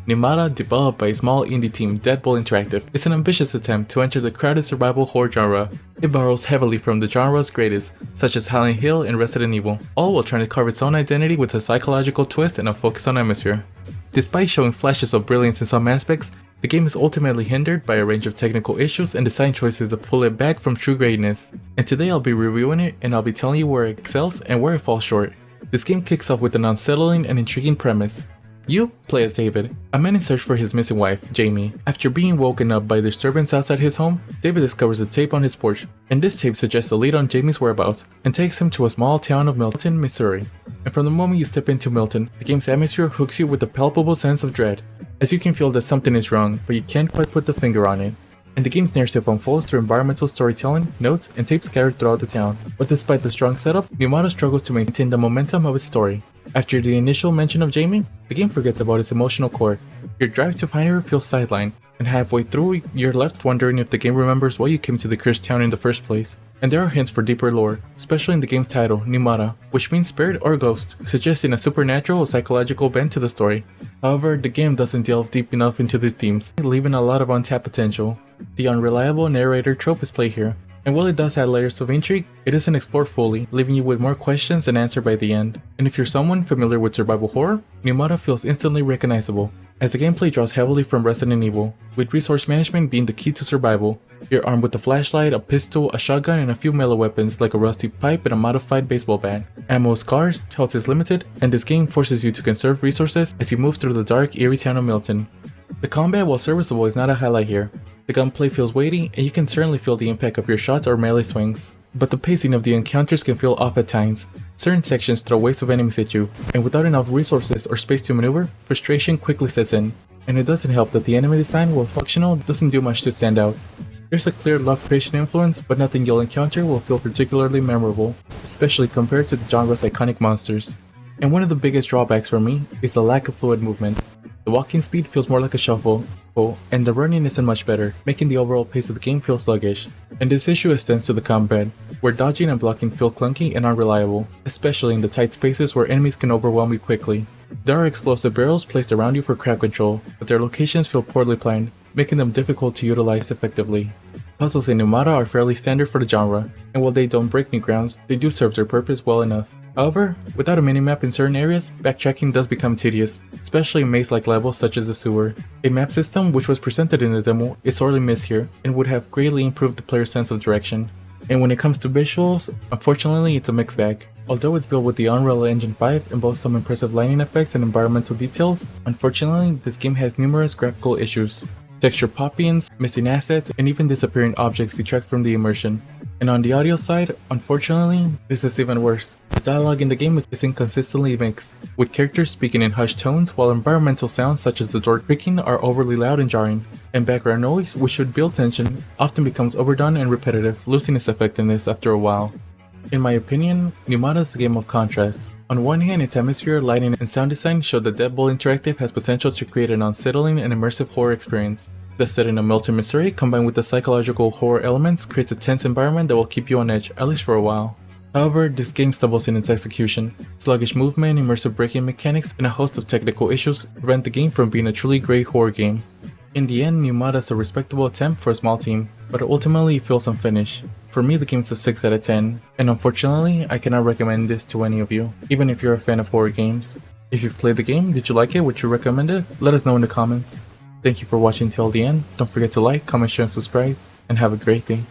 Pneumata, developed by a small indie team, Deadbolt Interactive, is an ambitious attempt to enter the crowded survival horror genre. It borrows heavily from the genre's greatest, such as Silent Hill and Resident Evil, all while trying to carve its own identity with a psychological twist and a focus on atmosphere. Despite showing flashes of brilliance in some aspects, the game is ultimately hindered by a range of technical issues and design choices that pull it back from true greatness. And today I'll be reviewing it, and I'll be telling you where it excels and where it falls short. This game kicks off with an unsettling and intriguing premise. You play as David, a man in search for his missing wife, Jamie. After being woken up by disturbance outside his home, David discovers a tape on his porch, and this tape suggests a lead on Jamie's whereabouts and takes him to a small town of Milton, Missouri. And from the moment you step into Milton, the game's atmosphere hooks you with a palpable sense of dread, as you can feel that something is wrong, but you can't quite put the finger on it. And the game's narrative unfolds through environmental storytelling, notes, and tapes scattered throughout the town. But despite the strong setup, Pneumata struggles to maintain the momentum of its story. After the initial mention of Jamie, the game forgets about its emotional core. Your drive to find her feels sidelined, and halfway through, you're left wondering if the game remembers why you came to the cursed town in the first place. And there are hints for deeper lore, especially in the game's title, Pneumata, which means spirit or ghost, suggesting a supernatural or psychological bent to the story. However, the game doesn't delve deep enough into these themes, leaving a lot of untapped potential. The unreliable narrator trope is played here, and while it does add layers of intrigue, it isn't explored fully, leaving you with more questions than answered by the end. And if you're someone familiar with survival horror, Pneumata feels instantly recognizable, as the gameplay draws heavily from Resident Evil, with resource management being the key to survival. You're armed with a flashlight, a pistol, a shotgun, and a few melee weapons like a rusty pipe and a modified baseball bat. Ammo is scarce, health is limited, and this game forces you to conserve resources as you move through the dark, eerie town of Milton. The combat, while serviceable, is not a highlight here. The gunplay feels weighty, and you can certainly feel the impact of your shots or melee swings. But the pacing of the encounters can feel off at times. Certain sections throw waves of enemies at you, and without enough resources or space to maneuver, frustration quickly sets in. And it doesn't help that the enemy design, while functional, doesn't do much to stand out. There's a clear love creation influence, but nothing you'll encounter will feel particularly memorable, especially compared to the genre's iconic monsters. And one of the biggest drawbacks for me is the lack of fluid movement. The walking speed feels more like a shuffle, and the running isn't much better, making the overall pace of the game feel sluggish. And this issue extends to the combat, where dodging and blocking feel clunky and unreliable, especially in the tight spaces where enemies can overwhelm you quickly. There are explosive barrels placed around you for crowd control, but their locations feel poorly planned, making them difficult to utilize effectively. Puzzles in Pneumata are fairly standard for the genre, and while they don't break new grounds, they do serve their purpose well enough. However, without a minimap in certain areas, backtracking does become tedious, especially in maze-like levels such as the sewer. A map system which was presented in the demo is sorely missed here, and would have greatly improved the player's sense of direction. And when it comes to visuals, unfortunately it's a mixed bag. Although it's built with the Unreal Engine 5 and boasts some impressive lighting effects and environmental details, unfortunately this game has numerous graphical issues. Texture pop-ins, missing assets, and even disappearing objects detract from the immersion. And on the audio side, unfortunately, this is even worse. The dialogue in the game is inconsistently mixed, with characters speaking in hushed tones while environmental sounds such as the door creaking are overly loud and jarring. And background noise, which should build tension, often becomes overdone and repetitive, losing its effectiveness after a while. In my opinion, Pneumata is a game of contrast. On one hand, its atmosphere, lighting, and sound design show that Deadbolt Interactive has potential to create an unsettling and immersive horror experience. The setting of Milton, Missouri, combined with the psychological horror elements, creates a tense environment that will keep you on edge, at least for a while. However, this game stumbles in its execution. Sluggish movement, immersive braking mechanics, and a host of technical issues prevent the game from being a truly great horror game. In the end, Pneumata is a respectable attempt for a small team, but ultimately it feels unfinished. For me, the game's a 6 out of 10, and unfortunately, I cannot recommend this to any of you, even if you're a fan of horror games. If you've played the game, did you like it? Would you recommend it? Let us know in the comments. Thank you for watching till the end. Don't forget to like, comment, share, and subscribe, and have a great day.